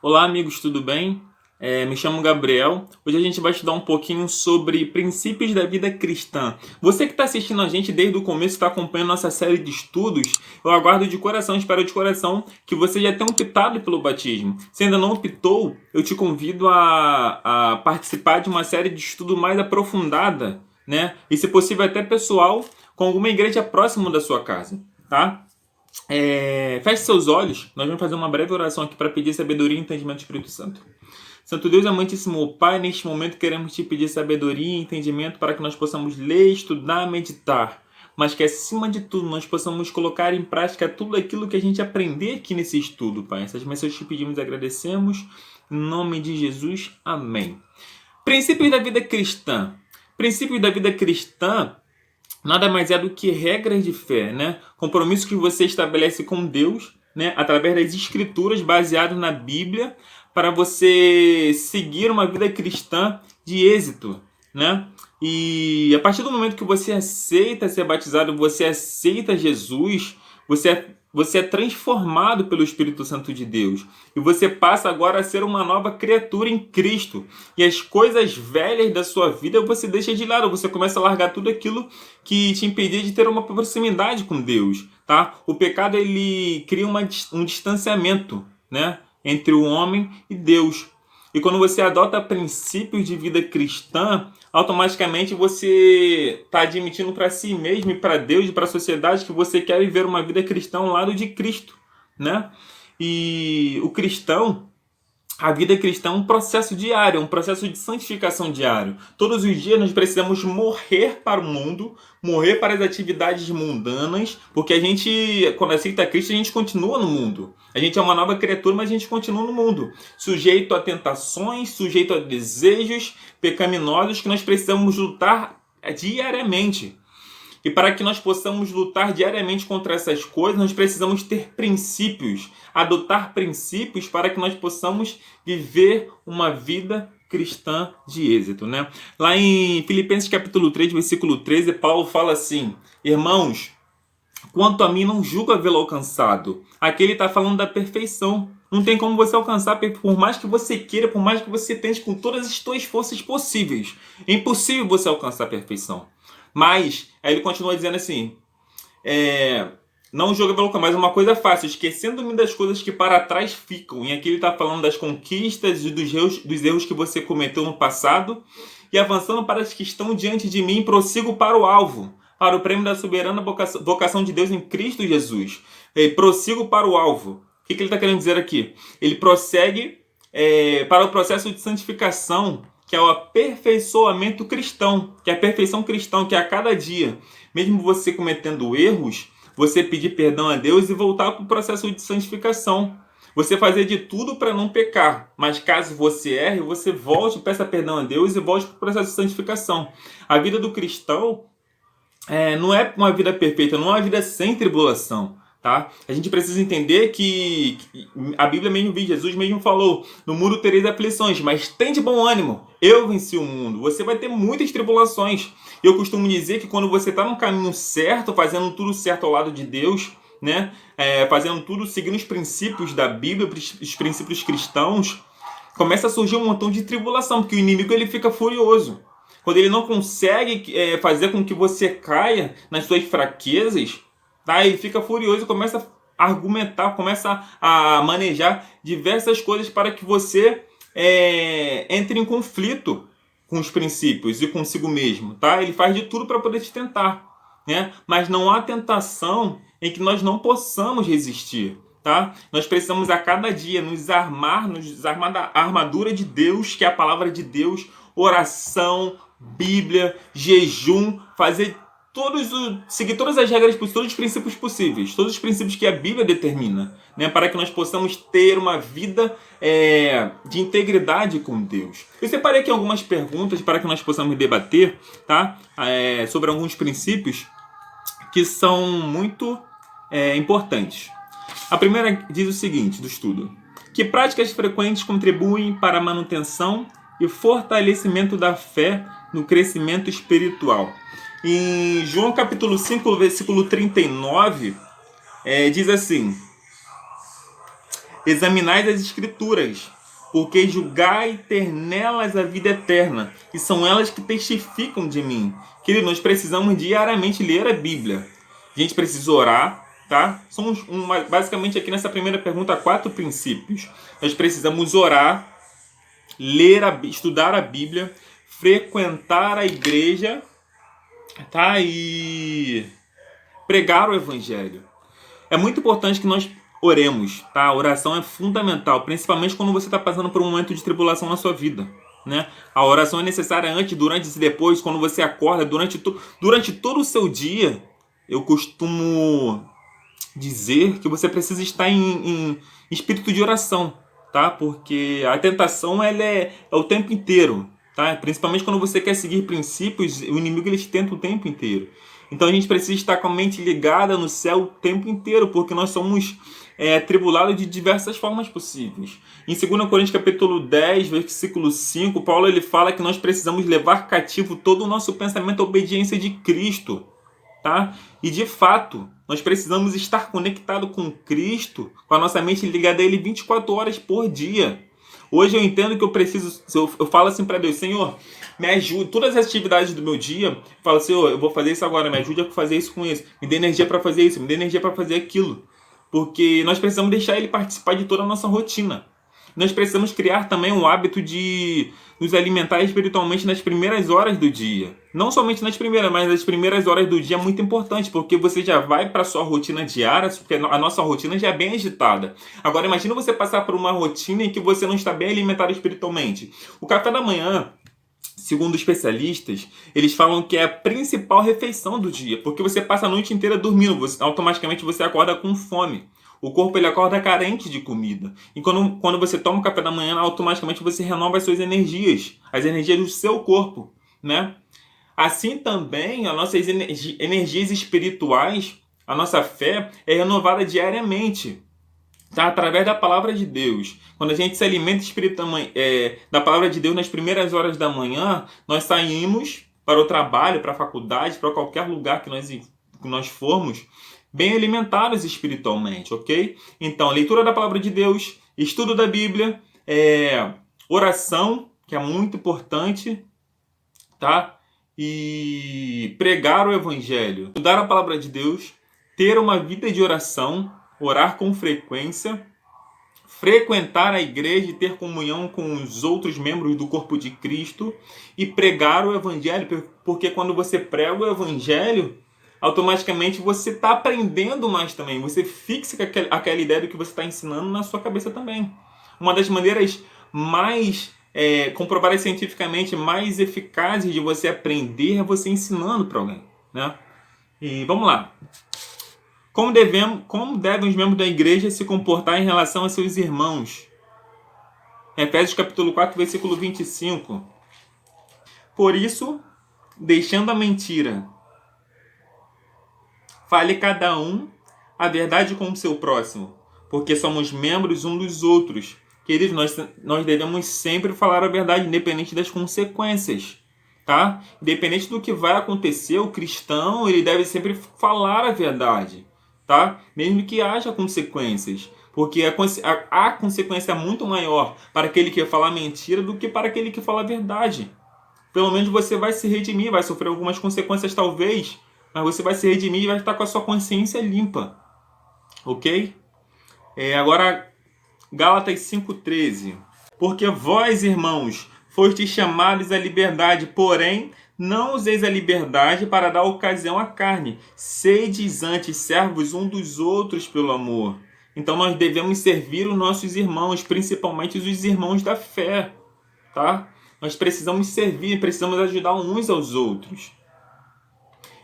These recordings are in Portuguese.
Olá, amigos, tudo bem? Me chamo Gabriel. Hoje a gente vai estudar um pouquinho sobre princípios da vida cristã. Você que está assistindo a gente desde o começo, está acompanhando nossa série de estudos, eu aguardo de coração, espero de coração que você já tenha optado pelo batismo. Se ainda não optou, eu te convido a participar de uma série de estudo mais aprofundada, né? E se possível até pessoal, com alguma igreja próxima da sua casa, tá? Feche seus olhos, nós vamos fazer uma breve oração aqui para pedir sabedoria e entendimento do Espírito Santo. Santo Deus, amantíssimo Pai, neste momento queremos te pedir sabedoria e entendimento para que nós possamos ler, estudar, meditar, mas que acima de tudo nós possamos colocar em prática tudo aquilo que a gente aprender aqui nesse estudo, Pai. Essas mensagens te pedimos e agradecemos. Em nome de Jesus, amém. Princípios da vida cristã. Princípios da vida cristã nada mais é do que regras de fé, né? Compromisso que você estabelece com Deus, né? Através das escrituras baseadas na Bíblia, para você seguir uma vida cristã de êxito, né? E a partir do momento que você aceita ser batizado, você aceita Jesus, você é transformado pelo Espírito Santo de Deus. E você passa agora a ser uma nova criatura em Cristo. E as coisas velhas da sua vida você deixa de lado. Você começa a largar tudo aquilo que te impedia de ter uma proximidade com Deus. Tá? O pecado ele cria um distanciamento, né, entre o homem e Deus. E quando você adota princípios de vida cristã, automaticamente você está admitindo para si mesmo e para Deus e para a sociedade que você quer viver uma vida cristã ao lado de Cristo, né? E o cristão, a vida cristã é um processo diário, um processo de santificação diário. Todos os dias nós precisamos morrer para o mundo, morrer para as atividades mundanas, porque a gente, quando aceita Cristo, a gente continua no mundo. A gente é uma nova criatura, mas a gente continua no mundo, sujeito a tentações, sujeito a desejos pecaminosos que nós precisamos lutar diariamente. E para que nós possamos lutar diariamente contra essas coisas, nós precisamos ter princípios, adotar princípios para que nós possamos viver uma vida cristã de êxito, né? Lá em Filipenses capítulo 3, versículo 13, Paulo fala assim: irmãos, quanto a mim não julgo havê-lo alcançado. Aqui ele está falando da perfeição. Não tem como você alcançar, por mais que você queira, por mais que você tente com todas as suas forças possíveis. É impossível você alcançar a perfeição. Mas, aí ele continua dizendo assim, não joga pelo caminho, mas uma coisa fácil, esquecendo-me das coisas que para trás ficam. E aqui ele está falando das conquistas e dos erros que você cometeu no passado, e avançando para as que estão diante de mim, prossigo para o alvo, para o prêmio da soberana vocação de Deus em Cristo Jesus. Prossigo para o alvo. O que ele está querendo dizer aqui? Ele prossegue para o processo de santificação, que é o aperfeiçoamento cristão, que é a perfeição cristã, que é a cada dia, mesmo você cometendo erros, você pedir perdão a Deus e voltar para o processo de santificação. Você fazer de tudo para não pecar, mas caso você erre, você volte, peça perdão a Deus e volte para o processo de santificação. A vida do cristão não é uma vida perfeita, não é uma vida sem tribulação. Tá? A gente precisa entender que a Bíblia mesmo diz, Jesus mesmo falou, no mundo tereis aflições, mas tem de bom ânimo, eu venci o mundo. Você vai ter muitas tribulações. Eu costumo dizer que quando você está no caminho certo, fazendo tudo certo ao lado de Deus, né? Fazendo tudo, seguindo os princípios da Bíblia, os princípios cristãos, começa a surgir um montão de tribulação, porque o inimigo ele fica furioso. Quando ele não consegue fazer com que você caia nas suas fraquezas, tá? Ele fica furioso e começa a argumentar, começa a manejar diversas coisas para que você entre em conflito com os princípios e consigo mesmo. Tá? Ele faz de tudo para poder te tentar. Né? Mas não há tentação em que nós não possamos resistir. Tá? Nós precisamos a cada dia nos armar da armadura de Deus, que é a palavra de Deus, oração, Bíblia, jejum, seguir todas as regras, todos os princípios possíveis, todos os princípios que a Bíblia determina, né, para que nós possamos ter uma vida de integridade com Deus. Eu separei aqui algumas perguntas para que nós possamos debater, tá, sobre alguns princípios que são muito importantes. A primeira diz o seguinte, do estudo: que práticas frequentes contribuem para a manutenção e fortalecimento da fé no crescimento espiritual? Em João capítulo 5, versículo 39, diz assim: examinai as escrituras, porque julgai ter nelas a vida eterna, e são elas que testificam de mim. Querido, nós precisamos diariamente ler a Bíblia. A gente precisa orar, tá? São basicamente aqui nessa primeira pergunta 4 princípios. Nós precisamos orar, ler, estudar a Bíblia, frequentar a igreja, tá? E pregar o Evangelho. É muito importante que nós oremos, tá? A oração é fundamental, principalmente quando você está passando por um momento de tribulação na sua vida, né? A oração é necessária antes, durante e depois, quando você acorda, durante todo o seu dia. Eu costumo dizer que você precisa estar em espírito de oração, tá? Porque a tentação ela é o tempo inteiro, tá? Principalmente quando você quer seguir princípios, o inimigo ele te tenta o tempo inteiro. Então a gente precisa estar com a mente ligada no céu o tempo inteiro, porque nós somos tribulados de diversas formas possíveis. Em 2 Coríntios capítulo 10, versículo 5, Paulo ele fala que nós precisamos levar cativo todo o nosso pensamento à obediência de Cristo. Tá? E de fato, nós precisamos estar conectado com Cristo, com a nossa mente ligada a Ele 24 horas por dia. Hoje eu entendo que eu preciso, eu falo assim para Deus, Senhor, me ajude, todas as atividades do meu dia, eu falo, Senhor, eu vou fazer isso agora, me ajude a fazer isso com isso, me dê energia para fazer isso, me dê energia para fazer aquilo. Porque nós precisamos deixar Ele participar de toda a nossa rotina. Nós precisamos criar também um hábito de nos alimentar espiritualmente nas primeiras horas do dia. Não somente nas primeiras, mas nas primeiras horas do dia é muito importante, porque você já vai para a sua rotina diária, porque a nossa rotina já é bem agitada. Agora imagina você passar por uma rotina em que você não está bem alimentado espiritualmente. O café da manhã, segundo especialistas, eles falam que é a principal refeição do dia, porque você passa a noite inteira dormindo, automaticamente você acorda com fome. O corpo ele acorda carente de comida. E quando você toma o café da manhã, automaticamente você renova as suas energias, as energias do seu corpo, né? Assim também, as nossas energias espirituais, a nossa fé é renovada diariamente, tá? Através da palavra de Deus. Quando a gente se alimenta da palavra de Deus nas primeiras horas da manhã, nós saímos para o trabalho, para a faculdade, para qualquer lugar que nós formos, bem alimentados espiritualmente, ok? Então, leitura da palavra de Deus, estudo da Bíblia, oração, que é muito importante, tá? E pregar o Evangelho, estudar a palavra de Deus, ter uma vida de oração, orar com frequência, frequentar a igreja e ter comunhão com os outros membros do corpo de Cristo e pregar o Evangelho, porque quando você prega o Evangelho, automaticamente você está aprendendo mais também. Você fixa aquela ideia do que você está ensinando na sua cabeça também. Uma das maneiras mais comprovadas cientificamente mais eficazes de você aprender é você ensinando para alguém, né? E vamos lá. Como devem os membros da igreja se comportar em relação a seus irmãos? Efésios capítulo 4, versículo 25. Por isso, deixando a mentira, fale cada um a verdade com o seu próximo, porque somos membros uns dos outros. Queridos, nós devemos sempre falar a verdade, independente das consequências, tá? Independente do que vai acontecer, o cristão ele deve sempre falar a verdade, tá? Mesmo que haja consequências, porque a consequência é muito maior para aquele que fala mentira do que para aquele que fala a verdade. Pelo menos você vai se redimir, vai sofrer algumas consequências talvez, mas você vai se redimir e vai estar com a sua consciência limpa. Ok? Agora, Gálatas 5,13. Porque vós, irmãos, fostes chamados à liberdade, porém, não useis a liberdade para dar ocasião à carne. Sedes antes servos um dos outros pelo amor. Então nós devemos servir os nossos irmãos, principalmente os irmãos da fé. Tá? Nós precisamos servir, precisamos ajudar uns aos outros.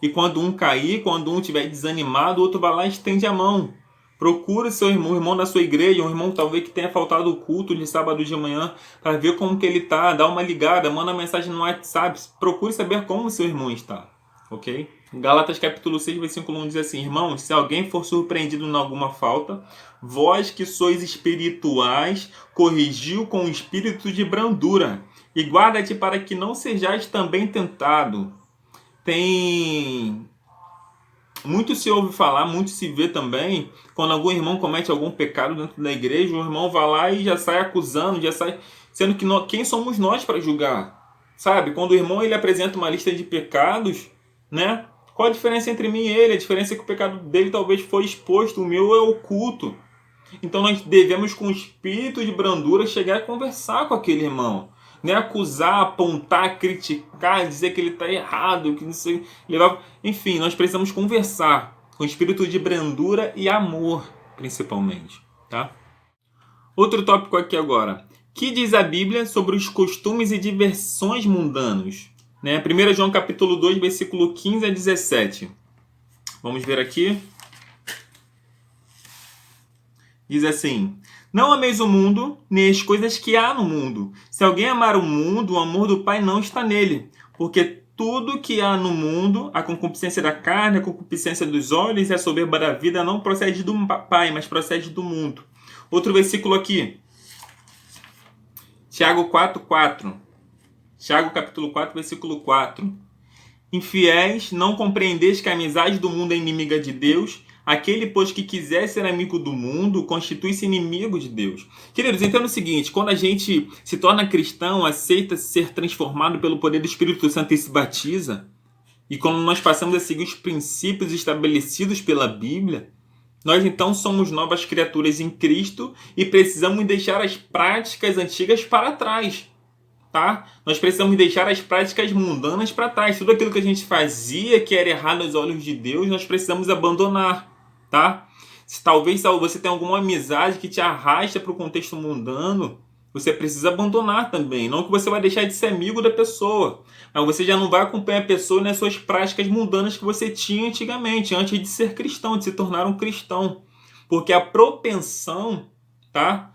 E quando um cair, quando um estiver desanimado, o outro vai lá e estende a mão. Procure seu irmão, o irmão da sua igreja, um irmão talvez que tenha faltado o culto de sábado de manhã, para ver como que ele está, dá uma ligada, manda uma mensagem no WhatsApp, procure saber como seu irmão está, ok? Gálatas capítulo 6, versículo 1 diz assim: irmãos, se alguém for surpreendido em alguma falta, vós que sois espirituais, corrigiu com o espírito de brandura, e guarda-te para que não sejais também tentado. Tem muito se ouve falar, muito se vê também, quando algum irmão comete algum pecado dentro da igreja, o irmão vai lá e já sai acusando, já sai... Sendo que quem somos nós para julgar? Sabe? Quando o irmão ele apresenta uma lista de pecados, né? Qual a diferença entre mim e ele? A diferença é que o pecado dele talvez foi exposto, o meu é oculto. Então nós devemos, com espírito de brandura, chegar a conversar com aquele irmão. Né? Acusar, apontar, criticar, dizer que ele está errado, que não sei, levar... Enfim, nós precisamos conversar com espírito de brandura e amor, principalmente. Tá? Outro tópico aqui agora. Que diz a Bíblia sobre os costumes e diversões mundanos? Né? 1 João capítulo 2, versículo 15 a 17. Vamos ver aqui. Diz assim: não ameis o mundo, nem as coisas que há no mundo. Se alguém amar o mundo, o amor do Pai não está nele. Porque tudo que há no mundo, a concupiscência da carne, a concupiscência dos olhos e a soberba da vida, não procede do Pai, mas procede do mundo. Outro versículo aqui. Tiago 4:4. Tiago capítulo 4, versículo 4. Infiéis, não compreendeis que a amizade do mundo é inimiga de Deus? Aquele, pois, que quiser ser amigo do mundo, constitui-se inimigo de Deus. Queridos, entenda o seguinte: quando a gente se torna cristão, aceita ser transformado pelo poder do Espírito Santo e se batiza, e quando nós passamos a seguir os princípios estabelecidos pela Bíblia, nós então somos novas criaturas em Cristo e precisamos deixar as práticas antigas para trás. Tá? Nós precisamos deixar as práticas mundanas para trás. Tudo aquilo que a gente fazia que era errado aos olhos de Deus, nós precisamos abandonar. Tá? Se talvez você tenha alguma amizade que te arrasta para o contexto mundano, você precisa abandonar também. Não que você vai deixar de ser amigo da pessoa, mas você já não vai acompanhar a pessoa nas suas práticas mundanas que você tinha antigamente, antes de ser cristão, de se tornar um cristão. Porque a propensão, tá?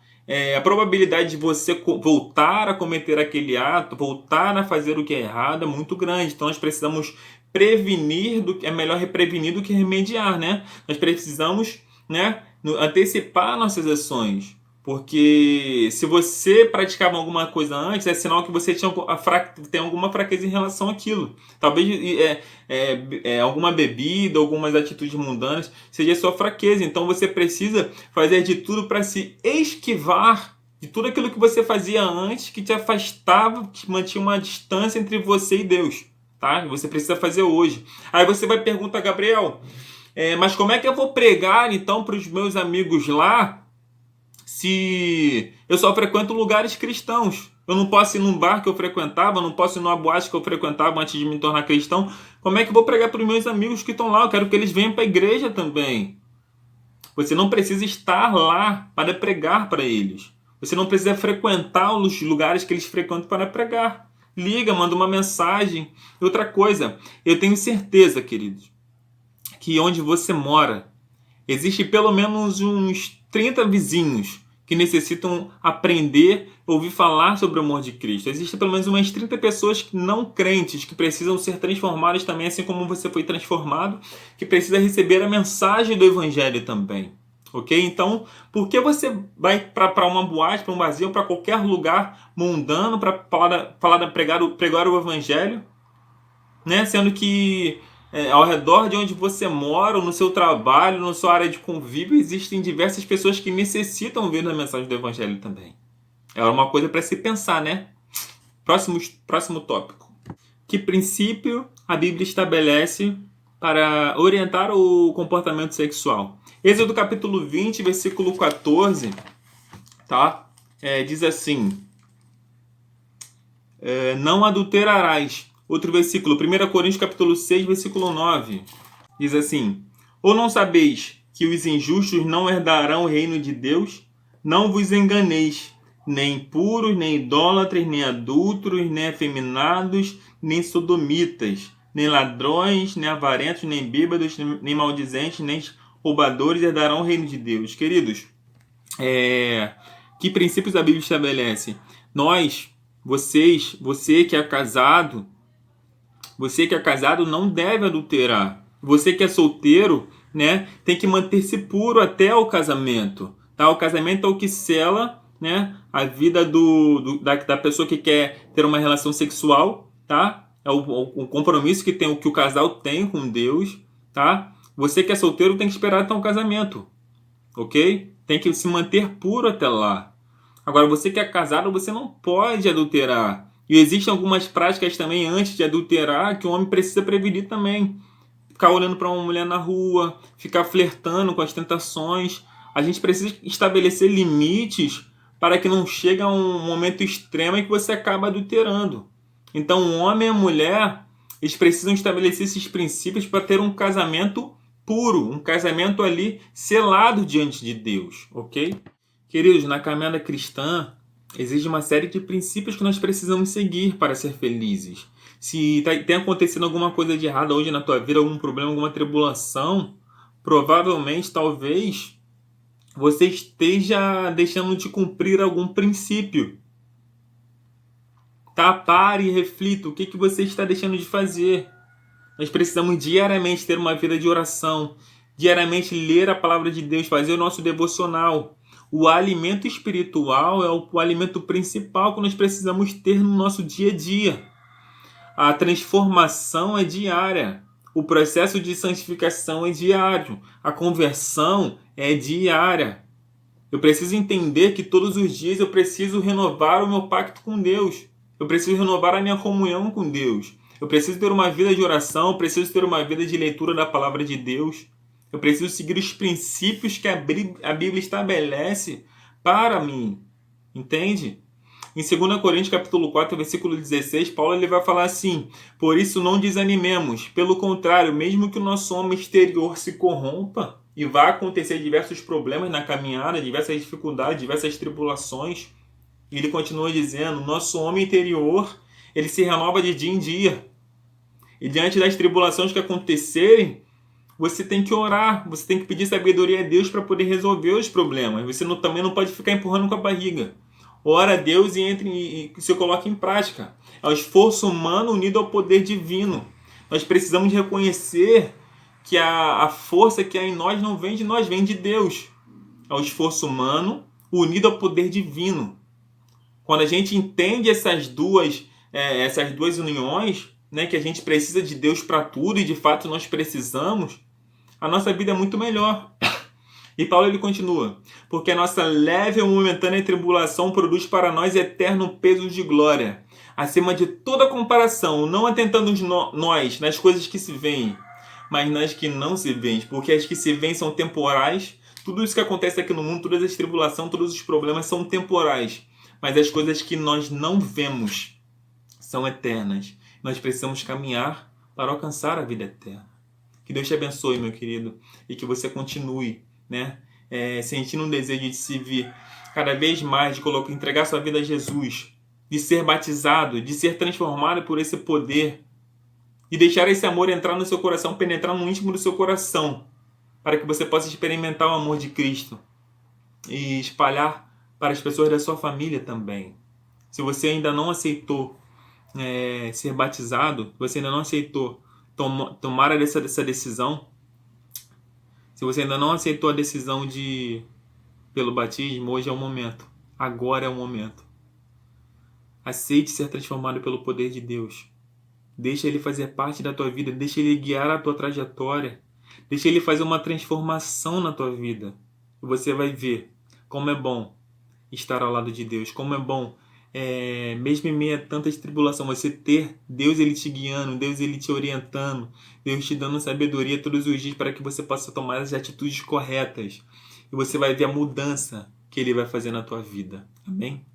A probabilidade de você voltar a cometer aquele ato, voltar a fazer o que é errado, é muito grande. Então nós precisamos prevenir, é melhor prevenir do que remediar, né? Nós precisamos, né, antecipar nossas ações. Porque se você praticava alguma coisa antes, é sinal que você tem alguma fraqueza em relação àquilo. Talvez alguma bebida, algumas atitudes mundanas seja a sua fraqueza. Então você precisa fazer de tudo para se esquivar de tudo aquilo que você fazia antes, que te afastava, que mantinha uma distância entre você e Deus. Tá? Você precisa fazer hoje. Aí você vai perguntar, Gabriel, mas como é que eu vou pregar então para os meus amigos lá, se eu só frequento lugares cristãos? Eu não posso ir num bar que eu frequentava, não posso ir numa boate que eu frequentava antes de me tornar cristão. Como é que eu vou pregar para os meus amigos que estão lá? Eu quero que eles venham para a igreja também. Você não precisa estar lá para pregar para eles. Você não precisa frequentar os lugares que eles frequentam para pregar. Liga, manda uma mensagem. Outra coisa, eu tenho certeza, queridos, que onde você mora, existe pelo menos uns 30 vizinhos que necessitam aprender, ouvir falar sobre o amor de Cristo. Existem pelo menos umas 30 pessoas não crentes que precisam ser transformadas também, assim como você foi transformado, que precisa receber a mensagem do Evangelho também. Ok? Então, por que você vai para uma boate, para um barzinho, para qualquer lugar mundano para pregar o Evangelho? Né? Sendo que ao redor de onde você mora, no seu trabalho, na sua área de convívio, existem diversas pessoas que necessitam ouvir a mensagem do Evangelho também. É uma coisa para se pensar, né? Próximo tópico. Que princípio a Bíblia estabelece para orientar o comportamento sexual? Êxodo capítulo 20, versículo 14, tá? Diz assim: não adulterarás. Outro versículo, 1 Coríntios capítulo 6, versículo 9. Diz assim: ou não sabeis que os injustos não herdarão o reino de Deus? Não vos enganeis, nem impuros, nem idólatras, nem adúlteros, nem afeminados, nem sodomitas, nem ladrões, nem avarentos, nem bêbados, nem maldizentes, nem roubadores herdarão o reino de Deus. Queridos, que princípios a Bíblia estabelece? Você que é casado, não deve adulterar. Você que é solteiro, né, tem que manter-se puro até o casamento. Tá? O casamento é o que sela, né, a vida da pessoa que quer ter uma relação sexual. Tá? É o compromisso que o casal tem com Deus. Tá? Você que é solteiro tem que esperar até um casamento, ok? Tem que se manter puro até lá. Agora, você que é casado, você não pode adulterar. E existem algumas práticas também antes de adulterar que o homem precisa prevenir também. Ficar olhando para uma mulher na rua, ficar flertando com as tentações. A gente precisa estabelecer limites para que não chegue a um momento extremo em que você acaba adulterando. Então, o homem e a mulher, eles precisam estabelecer esses princípios para ter um casamento puro, um casamento ali selado diante de Deus, ok? Queridos, na caminhada cristã, existe uma série de princípios que nós precisamos seguir para ser felizes. Se tem acontecido alguma coisa de errado hoje na tua vida, algum problema, alguma tribulação, provavelmente, talvez, você esteja deixando de cumprir algum princípio. Tá? Pare e reflita. O que você está deixando de fazer? Nós precisamos diariamente ter uma vida de oração, diariamente ler a palavra de Deus, fazer o nosso devocional. O alimento espiritual é o alimento principal que nós precisamos ter no nosso dia a dia. A transformação é diária. O processo de santificação é diário. A conversão é diária. Eu preciso entender que todos os dias eu preciso renovar o meu pacto com Deus. Eu preciso renovar a minha comunhão com Deus. Eu preciso ter uma vida de oração, eu preciso ter uma vida de leitura da palavra de Deus. Eu preciso seguir os princípios que a Bíblia estabelece para mim. Entende? Em 2 Coríntios capítulo 4, versículo 16, Paulo ele vai falar assim: por isso não desanimemos, pelo contrário, mesmo que o nosso homem exterior se corrompa, e vai acontecer diversos problemas na caminhada, diversas dificuldades, diversas tribulações, e ele continua dizendo, nosso homem interior, ele se renova de dia em dia. E diante das tribulações que acontecerem, você tem que orar, você tem que pedir sabedoria a Deus para poder resolver os problemas. Você também não pode ficar empurrando com a barriga. Ora a Deus e se coloca em prática. É o esforço humano unido ao poder divino. Nós precisamos reconhecer que a força que há em nós não vem de nós, vem de Deus. É o esforço humano unido ao poder divino. Quando a gente entende essas duas uniões, né, que a gente precisa de Deus para tudo e de fato nós precisamos, a nossa vida é muito melhor. E Paulo ele continua, porque a nossa leve e momentânea tribulação produz para nós eterno peso de glória, acima de toda comparação, não atentando nós nas coisas que se veem, mas nas que não se veem, porque as que se veem são temporais. Tudo isso que acontece aqui no mundo, todas as tribulações, todos os problemas são temporais, mas as coisas que nós não vemos são eternas. Nós precisamos caminhar para alcançar a vida eterna. Que Deus te abençoe, meu querido, e que você continue, né, sentindo um desejo de se vir cada vez mais, de entregar sua vida a Jesus, de ser batizado, de ser transformado por esse poder, e deixar esse amor entrar no seu coração, penetrar no íntimo do seu coração, para que você possa experimentar o amor de Cristo e espalhar para as pessoas da sua família também. Se você ainda não aceitou ser batizado, se você ainda não aceitou tomar essa decisão, se você ainda não aceitou a decisão pelo batismo, hoje é o momento. Agora é o momento. Aceite ser transformado pelo poder de Deus. Deixa Ele fazer parte da tua vida. Deixa Ele guiar a tua trajetória. Deixa Ele fazer uma transformação na tua vida. E você vai ver como é bom estar ao lado de Deus. Como é bom, mesmo em meio a tantas tribulações, você ter Deus Ele te guiando, Deus Ele te orientando, Deus te dando sabedoria todos os dias para que você possa tomar as atitudes corretas. E você vai ver a mudança que Ele vai fazer na tua vida. Amém?